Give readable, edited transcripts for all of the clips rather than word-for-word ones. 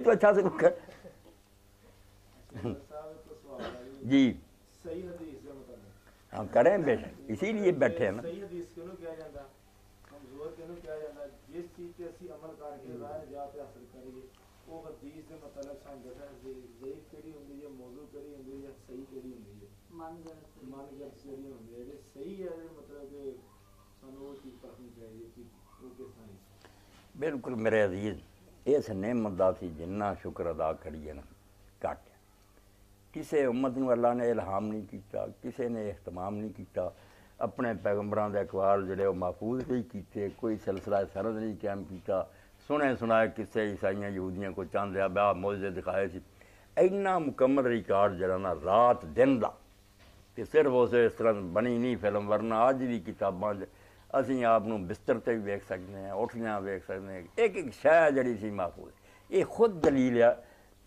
तो अच्छा से जी सही हदीस का मतलब हाँ करें बेशक, इसीलिए बैठे हैं ना। सही हदीस क्यों किया जाता, कमजोर क्यों किया जाता, जिस चीज पे ਅਸੀਂ अमल करके राह निजात हासिल करिए वो हदीस ਦੇ मतलब ਸਾਨੂੰ ਦੱਸਣਾ ज़ईफ़ ਕਿਹੜੀ ਹੁੰਦੀ ਹੈ, मौजू ਕਿਹੜੀ ਹੁੰਦੀ ਹੈ, सही ਕਿਹੜੀ ਹੁੰਦੀ ਹੈ, मन गलत ਕਿਹੜੀ ਹੁੰਦੀ है। ਜੇ सही है मतलब कि ਸਾਨੂੰ ਉਹ ਚੀਜ਼ ਪਰਖਣੀ ਚਾਹੀਦੀ ਕਿ ਉਹ ਕਿਸ ਤਰ੍ਹਾਂ ਹੈ। बिल्कुल मेरे अजीज, इस नेमत दा सी जिन्ना शुक्र अदा करिए ना घट। किसी उम्मत नूं अल्लाह ने इल्हाम नहीं किया, किसी ने इहतमाम नहीं किया, अपने पैगंबरां दे अकवाल जिहड़े महफूज नहीं कीते, कोई सिलसिला सरद नहीं कायम किया। सुने सुनाए किस्से ईसाइयां यहूदियां को चांदे ब्याह मौजे दिखाए सी। इन्ना मुकम्मल रिकॉर्ड जिहड़ा ना रात दिन दा ते सिर्फ उस इस तरह बनी नहीं फिल्म, वरना अज भी किताबां असीं आप नूं बिस्तर ते भी वेख सकते हैं, उठदियां वेख सकते हैं, एक एक शै जिहड़ी सी महफूज। ये खुद दलील है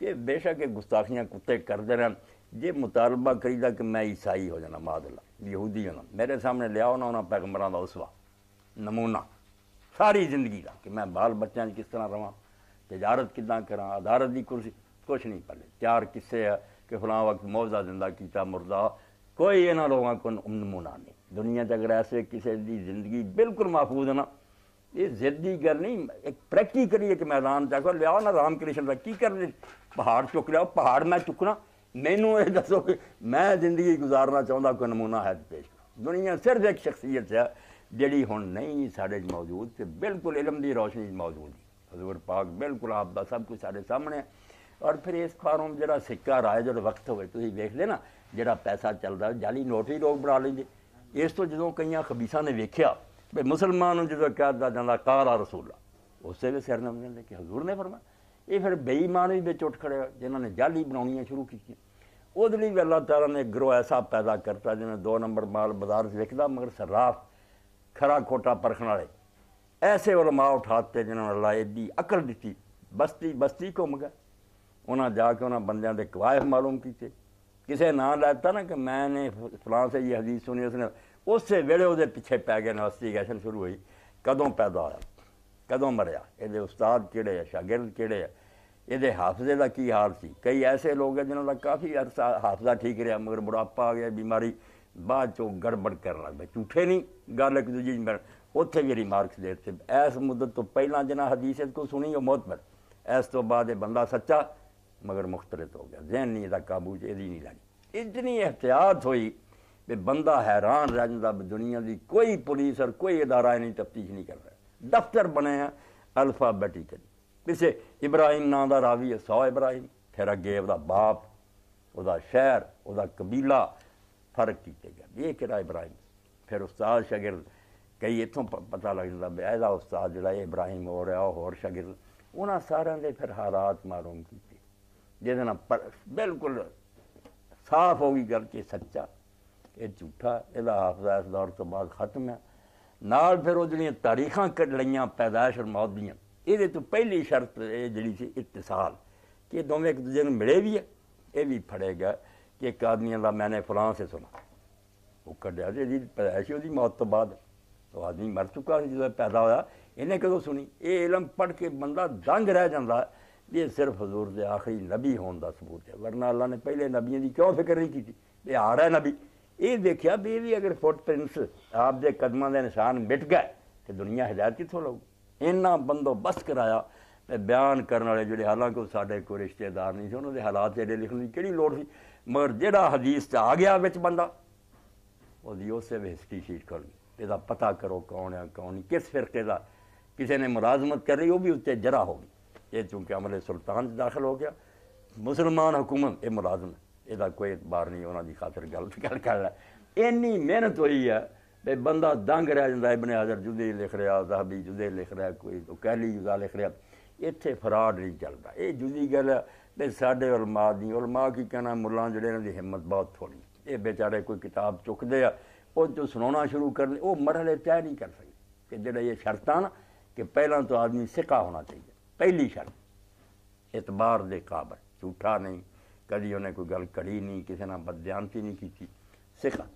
कि बेशक ये गुस्ताखियां कुत्ते करते रहन। जे मुतालबा करीदा कि मैं ईसाई हो जाना, मादल्ला यहूदी होना, मेरे सामने लियाओ ना उन्होंने पैगंबरां दा उसवा नमूना सारी जिंदगी का कि मैं बाल बच्चों किस तरह रवां, तजारत किदां करां, अदालत की कुर्सी, कुछ नहीं पले। 4 किस्से है कि फलां वक्त मौजा जिंदा किया मुर्दा, कोई इन्होंने लोगों को नमूना नहीं दुनिया च। अगर ऐसे किसी की जिंदगी बिल्कुल महफूज है ना, ये जिद्दी गल नहीं, एक प्रैक्टिकली एक मैदान जाकर लियाओ ना राम कृष्ण का की कर पहाड़ चुक लियाओ, पहाड़ मैं चुकना, मैनू ये दसो कि मैं जिंदगी गुजारना चाहता कोई नमूना है पेश करो। दुनिया सिर्फ एक शख्सियत है जी हुण नहीं साढ़े मौजूद, तो बिल्कुल इलम की रोशनी मौजूद है। हजूर पाक बिल्कुल आपका सब कुछ साढ़े सामने। और फिर इस बारों जो सिक्का राय जो वक्त होवे तुसीं वेखदे ना, जो पैसा चलता जाली नोट ही लोग बना लेंगे। इस तो जो कई खबीसा ने वेख्या भी मुसलमान जो कहता जाता काला रसूला, उस वे सिर नम जाते कि हजूर ने फरमाया। ये फिर बेईमान भी बिच उठ खड़े जिन्होंने जाली बनानियां शुरू की। उहदे लई अल्लाह ताला ने गिरोह ऐसा पैदा करता जिन्हें 2 नंबर माल बाजार विकदा मगर सर्राफ खरा खोटा परखण वाले ऐसे उलमा उठाते जिन्होंने अल्लाह एडी अकल दी। बस्ती बस्ती घूम गए, उन्हें जाके उन्होंने बंदियां दे कवायफ मालूम किए। किसी ना लैता ना कि मैंने फलां से ये हदीस सुनी, उसने उस वेले वो पिछे पै गए। इन्वेस्टिगेशन शुरू हुई, कदों पैदा होया, कदों मरिया, ये उस्ताद किहड़े है, शागिर्द किहड़े है, ये हाफजे का की हाल सी। कई ऐसे लोग हैं जिन्हों का काफ़ी अरसा हाफजा ठीक रहा मगर बुढ़ापा आ गया, बीमारी, बाद चो गड़बड़ कर लग पे। झूठे नहीं गल एक दूजी उत्थे भी रिमार्क्स देते। इस मुद्दत तो पहला जिन्हें हदीस को सुनी वो मोहतबर, इस तो बाद ये बंदा सच्चा मगर मुख्तलिफ हो गया, जहन नहीं इसका काबू च नहीं लगी। इतनी एहतियात हुई भी बंदा हैरान रह जाता। दुनिया की कोई पुलिस और कोई इदारा नहीं तफ्तीश नहीं कर रहा। दफ्तर बने हैं अल्फाबेटिकली, पिछे इब्राहिम नाम का रावी है 100 इब्राहिम, फिर अगे वह बाप, वह शहर, वह कबीला, फर्क किए गया ये कि इब्राहिम। फिर उस्ताद शागिर्द कई इतों पता लग जाता भी यदा उस्ताद जोड़ा इब्राहिम हो रहा होर शागिर्द, उन्होंने सारे के फिर हालात मालूम किए जिहदे नाल बिल्कुल साफ हो गई गल कि सच्चा ये झूठा, यदा हाफजा इस दौर तो बाद खत्म है। नाल फिर वो जो तारीखां कढ़ लईयां पैदाइश और मौत दियां, ये तो पहली शर्त ये जी सी इत्तिसाल कि दोवें एक दूजे मिले भी है। ये भी फड़ेगा कि एक आदमी का मैंने फलां से सुना, वो कढ़िया जी पैदाइश उसकी मौत तो बाद, वो आदमी मर चुका जो पैदा होया, इन्हें कदों सुनी। ये इलम पढ़ के बंदा दंग रह जाता, ये सिर्फ हजूर के आखिरी नबी होने का सबूत है। वरना अल्लाह ने पहले नबियों की क्यों फिक्र नहीं की? ये आ रहा है नबी, ये देखा भी ये भी अगर फुटप्रिंट्स आपके कदमों के निशान मिट गए तो दुनिया हिदायत कितों लू। इन्ना बंदोबस्त कराया बयान करने वाले जोड़े, हालांकि साढ़े कोई रिश्तेदार नहीं थे, उन्होंने हालात एडे लिखने की किहड़ी लोड़ सी, मगर जिहड़ा हदीस च आ गया बिच बंदा उसकी उस हिस्ट्री शीट खुल गई। इसका पता करो कौन है कौन नहीं, किस फिरके का किसी ने मुलाजमत कर रही, वो भी उत्ते जरा हो गई। ये चूँकि अमले सुल्तान दाखिल हो गया, मुसलमान हुकूमत ये मुलाजम है, इसका कोई एतबार नहीं, उन्होंने खातर गलत गल कर रहा। इन्नी मेहनत हुई है भी बंदा दंग रह जाता। इब्ने हज़र जुदे लिख रहा, ज़हबी जुदे लिख रहा, कोई तो कहली जुदा लिख रहा, इत्थे फराड नहीं चलता। ये जुदी गल है भी साढ़े उलमा दी, उलमा की कहना मुल्लां जिहड़े इन्हां दी हिम्मत बहुत थोड़ी, ये बेचारे कोई किताब चुकते हैं वो जो सुनाना शुरू कर वो मरहले तय नहीं कर सकते कि जिहड़ा ये शर्तां ना कि पहला तो आदमी सिक्का होना चाहिए, पहली शर्त एतबार दे काबल, झूठा नहीं, कभी उन्हें कोई गल करी नहीं, किसी ने बदयांती नहीं की, सिक्का।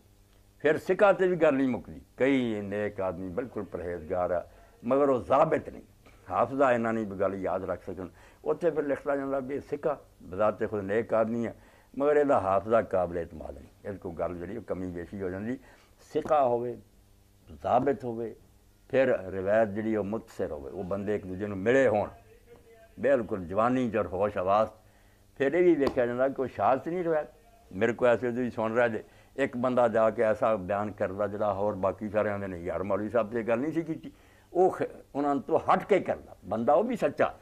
फिर सिक्का तो भी गल नहीं मुकती, कई नेक आदमी बिल्कुल परहेजगार है मगर वो जाबित नहीं, हाफजा इन्ना नहीं गल याद रख सकन। उत्थे फिर लिखता जाता भी सिक्का बजाते खुद नेक आदमी है मगर यदा हाफजा काबिल एतमाद नहीं, इस को गल जी कमी बेशी हो जाती। सिक्का होवे ज़ाबित होवे फिर रिवायत जी मुतसिर होवे, वो बंदे एक दूजे मिले होण बिल्कुल जवानी जर होश आवाज़। फिर यह भी देखा जाता कि वो शाद नहीं रवायत मेरे को ऐसे भी सुन रहा जे एक बंदा जाके ऐसा बयान करता जरा होर बाकी सारे आते नहीं यार मौलवी साहब से गल नहीं सी की, उन्होंने तो हट के करता बंदा वो भी सच्चा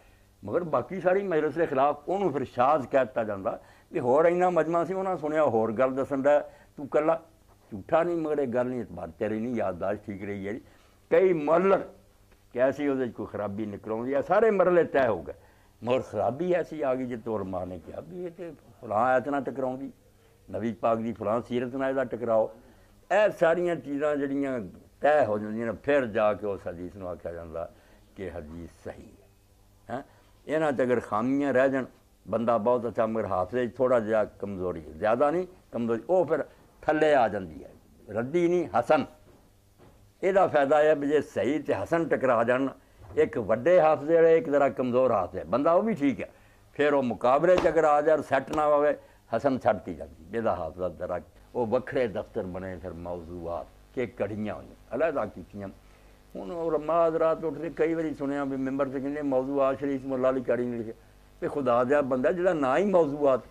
मगर बाकी सारी मजलिस के खिलाफ उन्होंने फिर शाज कह दिता जाता भी होर इन्ना मजमा से उन्होंने सुनिया होर गल दसन दा तू कला झूठा नहीं मगर एक गल नहीं इतबार तेरी नहीं याददाश्त ठीक रही है। कई मरल कैसी वो कोई खराबी निकलती है सारे मरले तय हो गए मगर खराबी ऐसी आ गई जो तोर माँ ने कहा भी ये तो फलां आयत ना टकराउंदी नबी पाक की फलां सीरत ना इसका टकराओ। यह सारिया चीज़ां जड़ियाँ तय हो जांदियां फिर जाके उस हदीस में आख्या जाता कि हदीस सही है। इन्हां च अगर खामियां रह जान बंदा बहुत अच्छा मगर हाफजे थोड़ा जहा कमज़ोरी है ज़्यादा नहीं कमज़ोरी वो फिर थले आ जाती है रद्दी नहीं हसन। यदा फायदा है भी जे सही तो हसन टकरा जान एक वड्डे हाफजे एक ज़रा कमज़ोर हाफजे बंदा वो भी ठीक है फिर वो मुकाबले च अगर आ जाए सैट ना आवे हसन छड़ती जाती बेदा हाफजा ज़रा वो वखरे दफ्तर बने फिर मौजूआत के कड़ियाँ हुई अलहदा कीतियां। हुण उलमा रात उठते कई बार सुनिया भी मैंबर से कहते मौजूआत शरीफ मुल्ला अली कारी ने लिखे भी खुदा दिया बंदा जिहड़ा ना ही मौजूआत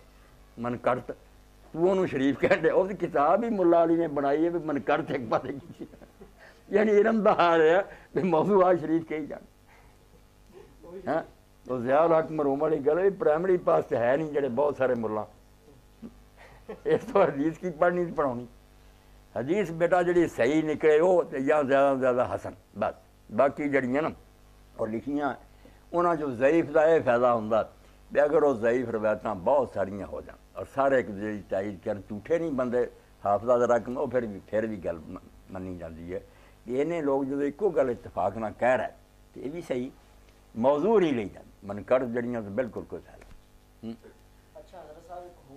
मन कड़त तू उन्होंने शरीफ कह दे उस किताब ही मुल्ला अली ने बनाई है भी मन कड़त एक पासे की यानी इरम दा हाल है भी मौजूआत शरीफ कही जान है तो ज़ियाउल हक मरूम वाली गल भी प्राइमरी पास तो है नहीं जेडे बहुत सारे मुल्ला इस तो हदीस की पढ़नी पढ़ानी हदीस बेटा जी सही निकले वो या ज़्यादा से ज़्यादा हसन बस बाकी जड़ियाँ ना और लिखियाँ उन्होंने जो ज़ईफ़ का यह फायदा होंगे भी अगर वो ज़ईफ़ रवायत बहुत सारिया हो जान और सारे एक दूसरे की तायद कर झूठे नहीं बंदे हाफजा रकम वो फिर भी गल मनी जाती है कि इन्हें लोग जो एको गल इतफाक ना कह रहे तो ये भी सही मौजू नहीं ली जाती मन कर जड़ियाँ तो बिल्कुल कोई फायदा।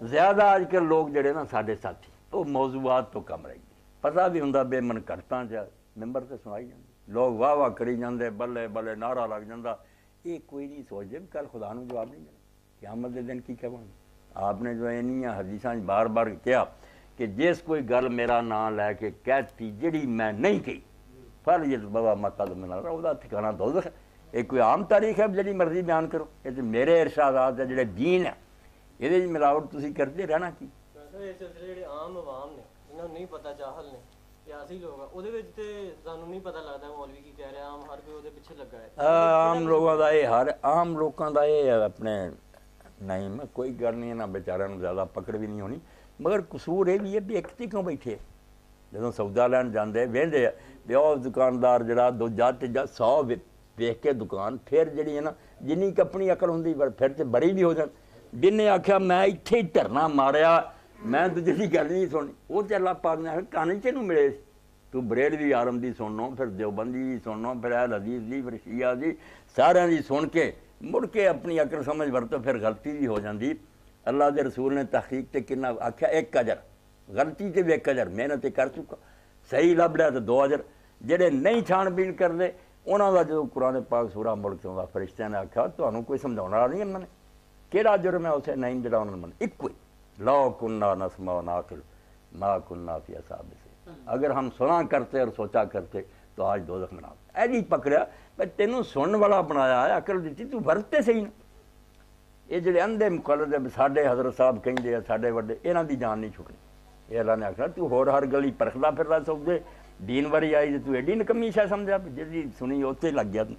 ज़्यादा अजकल लोग जड़े ना साढ़े साथी वो मौजूआत तो कम रही पता भी होंगे बे मन करता च मैंबर से सुनाई जाती लोग वाह वाह करी जाते बल्ले बल्ले नारा लग जाता ये कोई नहीं सोचते भी कल खुदा को जवाब नहीं देना क़यामत के दिन की कहना। आपने जो इन्नियां हदीसां बार बार कहा कि जिस कोई गल मेरा नाम लैके कहती जी मैं नहीं कही फल ये बाबा मत मिला वह ठिकाना दोज़ख है। एक कोई आम तारीख है जी मर्जी बयान करो ये तो मेरे इरशादात है जो दीन है ये मिलावट तुम करते रहना की आम आवाम ने इन्होंने नहीं पता चाहल ने सियासी लोग नहीं पता लगता मौलवी की कह रहे आम हर कोई पिछे लगा है आम लोगों का ये हर आम लोगों का ये अपने नहीं मैं कोई गल नहीं ना बेचारा ज़्यादा पकड़ भी नहीं होनी मगर कसूर ये भी है भी एक तो क्यों बैठे जो सौदा लैन जाते वेंदे भी और दुकानदार जरा दूजा तीजा 100 वेख के दुकान फिर जी है ना जिन्नी अपनी अकल होंगी फिर तो बड़ी भी हो जाए जिन्हें आख्या मैं इत्थे ही धरना मारिया मैं दूजे की गल नहीं सुनी वो चला पा कानी च मिले तू बरेड भी आलम की सुनो फिर देवबंदी की सुनो फिर अहल हदीस की फिर शिया की सारिया की सुन के मुड़ के अपनी अकल समझ वरतो फिर गलती भी हो जाती। अल्लाह के रसूल ने तहकीक से कितना आख्या 1 अजर गलती से भी 1 अजर मेहनत कर चुका सही लभ लिया तो 2 अजर जेडे नहीं छाणबीन करते उन्होंने जो कुरान पाक सूरा मुल्क चौंदा फरिश्तिया ने आख्या तो कोई समझाने वाला नहीं उन्होंने किहड़ा जुर्म है उसे नहीं जरा उन्होंने मन एक ही लो कुन्ना नस्मा नाकिल मा कुन्ना फी असाब से अगर हम सुना करते और सोचा करते तो आज दोज़ख में ना ऐसी पकड़िया पर तेनों सुनने वाला बनाया है अकल दी तू वरते सही ना ये जो अंधे मुकलद साढ़े हजरत साहब कहेंगे साढ़े वड्डे इन्हों की जान नहीं छुटनी। ये अल्लाह ने आखिया तू होर हर गली परखदा फिरदा सौदे दीन वारी आई तू एडी नकमी शा समझा जी सुनी उत्ते लग गया तू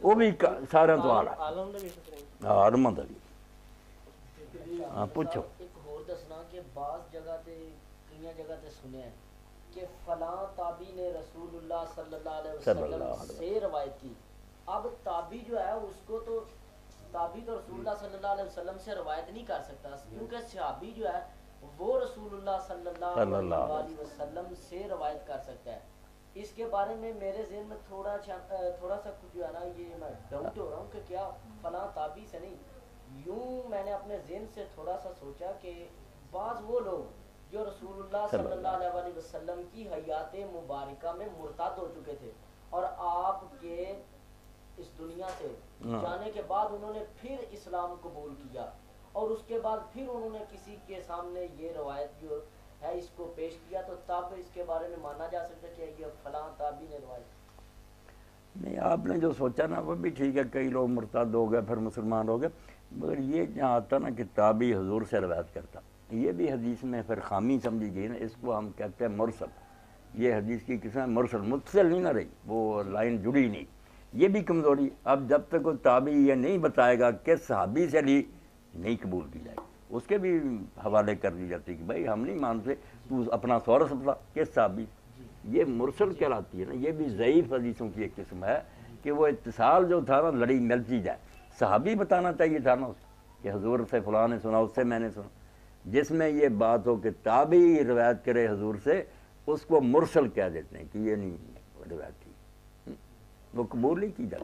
वो भी सारे तो आला आलम का भी हाँ पूछो एक होर दसना कि बाज़ जगह ते कई जगह ते सुने कि फलां ताबी ने रसूलुल्लाह सल्लल्लाहु अलैहि वसल्लम से रवायत की। अब ताबी जो है उसको तो ताबी तो रसूलुल्लाह सल्लल्लाहु अलैहि वसल्लम से रवायत नहीं कर सकता क्योंकि सहाबी जो है वो रसूलुल्लाह सल्लल्लाहु अलैहि वसल्लम से रवायत कर सकता है। इसके बारे में मेरे ज़हन में थोड़ा सा कुछ जो है ना ये मैं डाउट हो रहा हूँ कि क्या फलां ताबी से नहीं यूँ मैंने अपने ज़हन से थोड़ा सा सोचा कि बाज़ वो लोग जो रसूलुल्लाह सल्लल्लाहु अलैहि वसल्लम की हयात मुबारका में मुर्ताद हो चुके थे और आपके इस दुनिया से जाने के बाद उन्होंने फिर इस्लाम कबूल किया और उसके बाद फिर उन्होंने किसी के सामने ये रवायत जो है इसको पेश किया, तो तब इसके बारे में माना जा सकता है कि ये फलां ताबी ने रवायत। नहीं, आपने जो सोचा ना वो भी ठीक है, कई लोग मुर्ताद हो गए फिर मुसलमान हो गए, मगर ये जहाँ आता ना कि ताबी हुजूर से रवायत करता, ये भी हदीस में फिर खामी समझी गई ना, इसको हम कहते हैं मुरसल। ये हदीस की किस्म मुरसल, मुत्सल नहीं ना रही, वो लाइन जुड़ी नहीं, ये भी कमज़ोरी। अब जब तक वो ताबी ये नहीं बताएगा कि सहाबी से ली नहीं कबूल की जाएगी, उसके भी हवाले कर दी जाती है कि भाई हम नहीं मानते, तू अपना सोरस बता किस सहाबी। ये मुरसल कहलाती है ना, ये भी ज़ईफ़ हदीसों की एक किस्म है कि वो इत्तिसाल जो था ना लड़ी मिलती जाए, सहाबी बताना चाहिए था ना उसको कि हुजूर से फलां ने सुना, उससे मैंने सुना। जिसमें ये बात हो कि ताबी रवायत करे हुजूर से, उसको मुरसल कह देते हैं कि ये नहीं रवायत थी, वो कबूल नहीं की जाती।